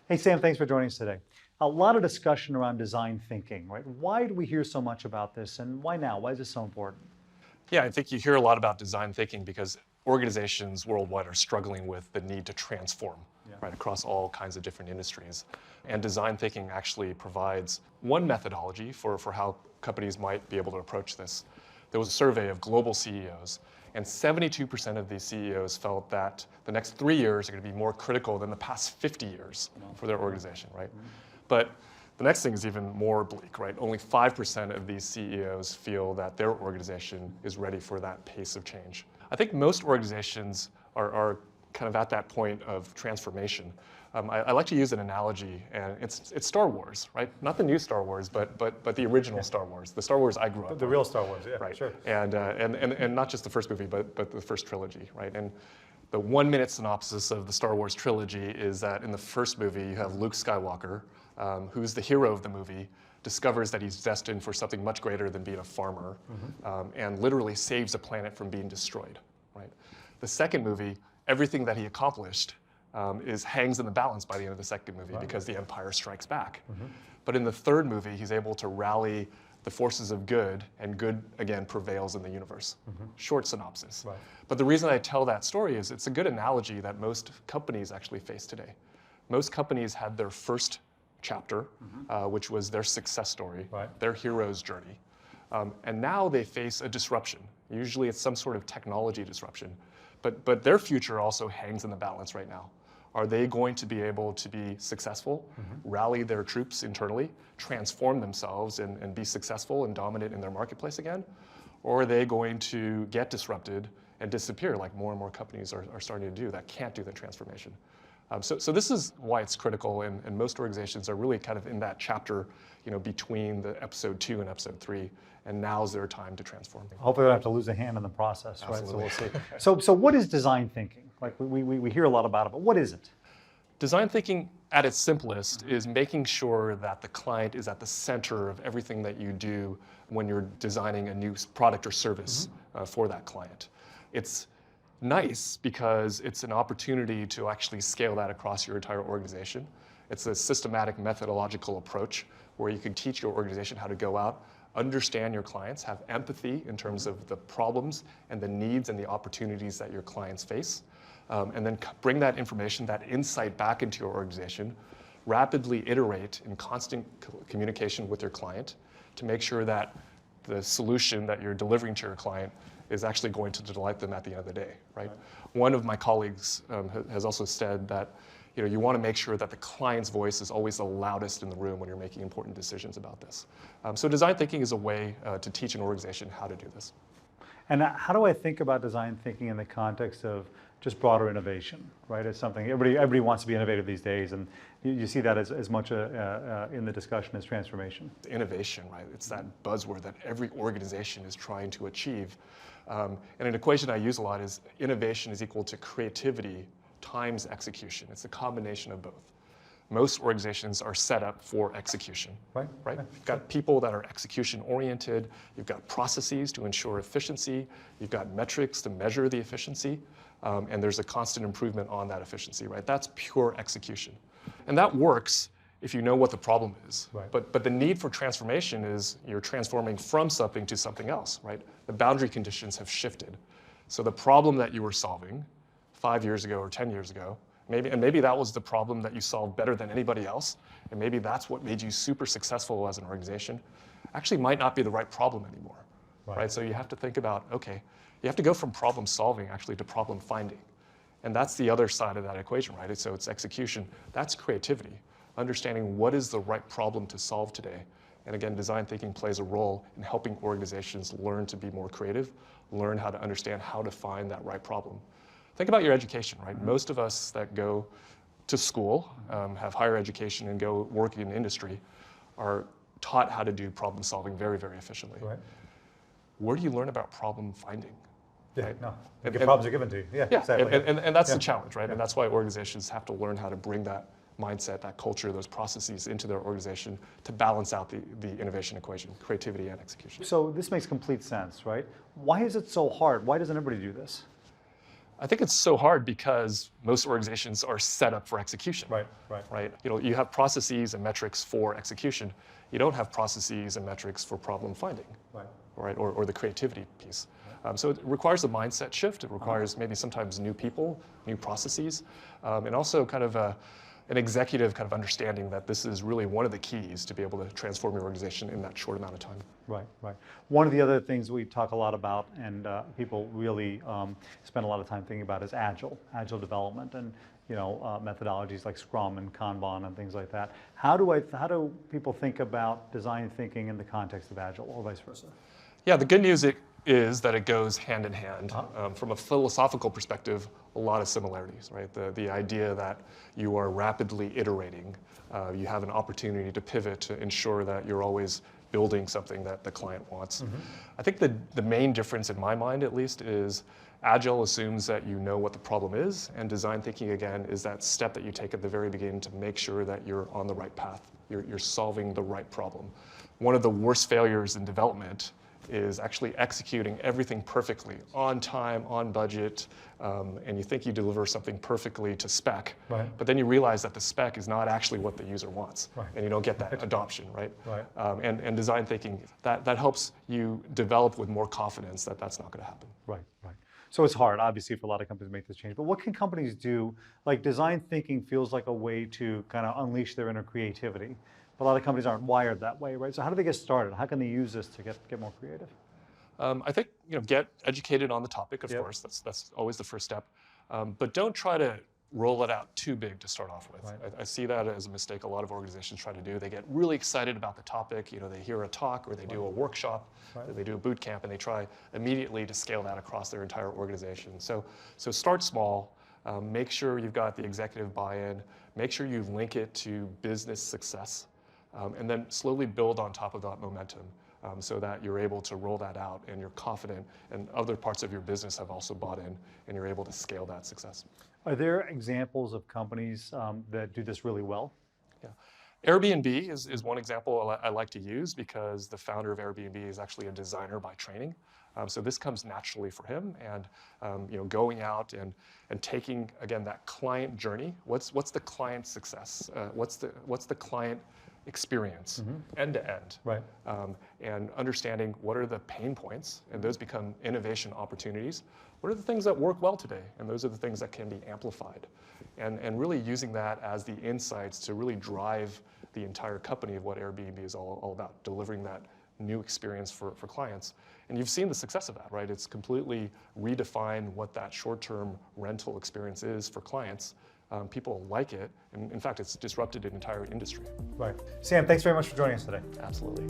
Hey, Sam, thanks for joining us today. A lot of discussion around design thinking, right? Why do we hear so much about this, and why now? Why is this so important? Yeah, I think you hear a lot about design thinking because organizations worldwide are struggling with the need to transform, right, across all kinds of different industries. And design thinking actually provides one methodology for how companies might be able to approach this. There was a survey of global CEOs, and 72% of these CEOs felt that the next 3 years are going to be more critical than the past 50 years for their organization, right? But the next thing is even more bleak, right? Only 5% of these CEOs feel that their organization is ready for that pace of change. I think most organizations are kind of at that point of transformation. I like to use an analogy, and it's Star Wars, right? Not the new Star Wars, but the original Star Wars, the Star Wars I grew up The on. real Star Wars, yeah, Right. sure. And not just the first movie, but the first trilogy, right? And the 1-minute synopsis of the Star Wars trilogy is that in the first movie, you have Luke Skywalker, who's the hero of the movie, discovers that he's destined for something much greater than being a farmer, and literally saves a planet from being destroyed, right? The second movie, everything that he accomplished hangs in the balance by the end of the second movie because the Empire strikes back. But in the third movie, he's able to rally the forces of good, and good, again, prevails in the universe. Short synopsis. Right. But the reason I tell that story is it's a good analogy that most companies actually face today. Most companies had their first chapter, which was their success story, their hero's journey. And now they face a disruption. Usually it's some sort of technology disruption. But their future also hangs in the balance right now. Are they going to be able to be successful, rally their troops internally, transform themselves and be successful and dominant in their marketplace again? Or are they going to get disrupted and disappear like more and more companies are starting to do that can't do the transformation? So this is why it's critical, and most organizations are really kind of in that chapter, between the episode 2 and episode 3, and now's their time to transform. Hopefully we don't have to lose a hand in the process, Absolutely. right? So we'll see. So what is design thinking? Like we hear a lot about it, but what is it? Design thinking at its simplest is making sure that the client is at the center of everything that you do when you're designing a new product or service for that client. It's nice because it's an opportunity to actually scale that across your entire organization. It's a systematic methodological approach where you can teach your organization how to go out, understand your clients, have empathy in terms of the problems and the needs and the opportunities that your clients face, and then bring that information, that insight back into your organization, rapidly iterate in constant communication with your client to make sure that the solution that you're delivering to your client is actually going to delight them at the end of the day, right? One of my colleagues has also said that you want to make sure that the client's voice is always the loudest in the room when you're making important decisions about this. So design thinking is a way to teach an organization how to do this. And how do I think about design thinking in the context of just broader innovation, right? It's something everybody wants to be innovative these days, and you see that as much in the discussion as transformation. Innovation, right? It's that buzzword that every organization is trying to achieve. And an equation I use a lot is innovation is equal to creativity times execution. It's a combination of both. Most organizations are set up for execution, right? You've got people that are execution oriented. You've got processes to ensure efficiency. You've got metrics to measure the efficiency. And there's a constant improvement on that efficiency, right? That's pure execution. And that works if you know what the problem is. Right. But the need for transformation is you're transforming from something to something else, right? The boundary conditions have shifted. So the problem that you were solving 5 years ago or 10 years ago, maybe that was the problem that you solved better than anybody else, and maybe that's what made you super successful as an organization, actually might not be the right problem anymore, right? So you have to think about, okay, you have to go from problem solving actually to problem finding. And that's the other side of that equation, right? So it's execution. That's creativity, understanding what is the right problem to solve today. And again, design thinking plays a role in helping organizations learn to be more creative, learn how to understand how to find that right problem. Think about your education, right? Most of us that go to school, have higher education and go work in industry are taught how to do problem solving very, very efficiently. Right. Where do you learn about problem finding? Yeah, right? no, problems are given to you. Yeah, exactly. And that's the challenge, right? And that's why organizations have to learn how to bring that mindset, that culture, those processes into their organization to balance out the innovation equation, creativity and execution. So this makes complete sense, right? Why is it so hard? Why doesn't everybody do this? I think it's so hard because most organizations are set up for execution. Right. Right? You have processes and metrics for execution. You don't have processes and metrics for problem finding. Right? Or the creativity piece. So it requires a mindset shift. It requires maybe sometimes new people, new processes, and also kind of an executive kind of understanding that this is really one of the keys to be able to transform your organization in that short amount of time. Right. One of the other things we talk a lot about and people really spend a lot of time thinking about is agile development, and methodologies like Scrum and Kanban and things like that. How do people think about design thinking in the context of agile, or vice versa? Yeah, the good news is that it goes hand in hand. From a philosophical perspective, a lot of similarities, right? The idea that you are rapidly iterating, you have an opportunity to pivot to ensure that you're always building something that the client wants. I think the main difference in my mind, at least, is Agile assumes that you know what the problem is, and design thinking, again, is that step that you take at the very beginning to make sure that you're on the right path. You're solving the right problem. One of the worst failures in development is actually executing everything perfectly, on time, on budget, and you think you deliver something perfectly to spec, but then you realize that the spec is not actually what the user wants, and you don't get that adoption, right? And design thinking, that helps you develop with more confidence that that's not going to happen. Right. So it's hard, obviously, for a lot of companies to make this change, but what can companies do? Like, design thinking feels like a way to kind of unleash their inner creativity. But a lot of companies aren't wired that way, right? So how do they get started? How can they use this to get more creative? I think get educated on the topic, of course. That's always the first step. But don't try to roll it out too big to start off with. I see that as a mistake a lot of organizations try to do. They get really excited about the topic. They hear a talk or they do a workshop, or they do a boot camp, and they try immediately to scale that across their entire organization. So start small. Make sure you've got the executive buy-in. Make sure you link it to business success. And then slowly build on top of that momentum so that you're able to roll that out and you're confident and other parts of your business have also bought in and you're able to scale that success. Are there examples of companies that do this really well? Yeah. Airbnb is one example I like to use because the founder of Airbnb is actually a designer by training. So this comes naturally for him, and going out and taking, again, that client journey. What's the client success? What's the client experience end to end, and understanding what are the pain points, and those become innovation opportunities. What are the things that work well today, and those are the things that can be amplified, and really using that as the insights to really drive the entire company of what Airbnb is all about, delivering that new experience for clients. And you've seen the success of that, right? It's completely redefined what that short-term rental experience is for clients. People like it, and in fact, it's disrupted an entire industry. Right. Sam, thanks very much for joining us today. Absolutely.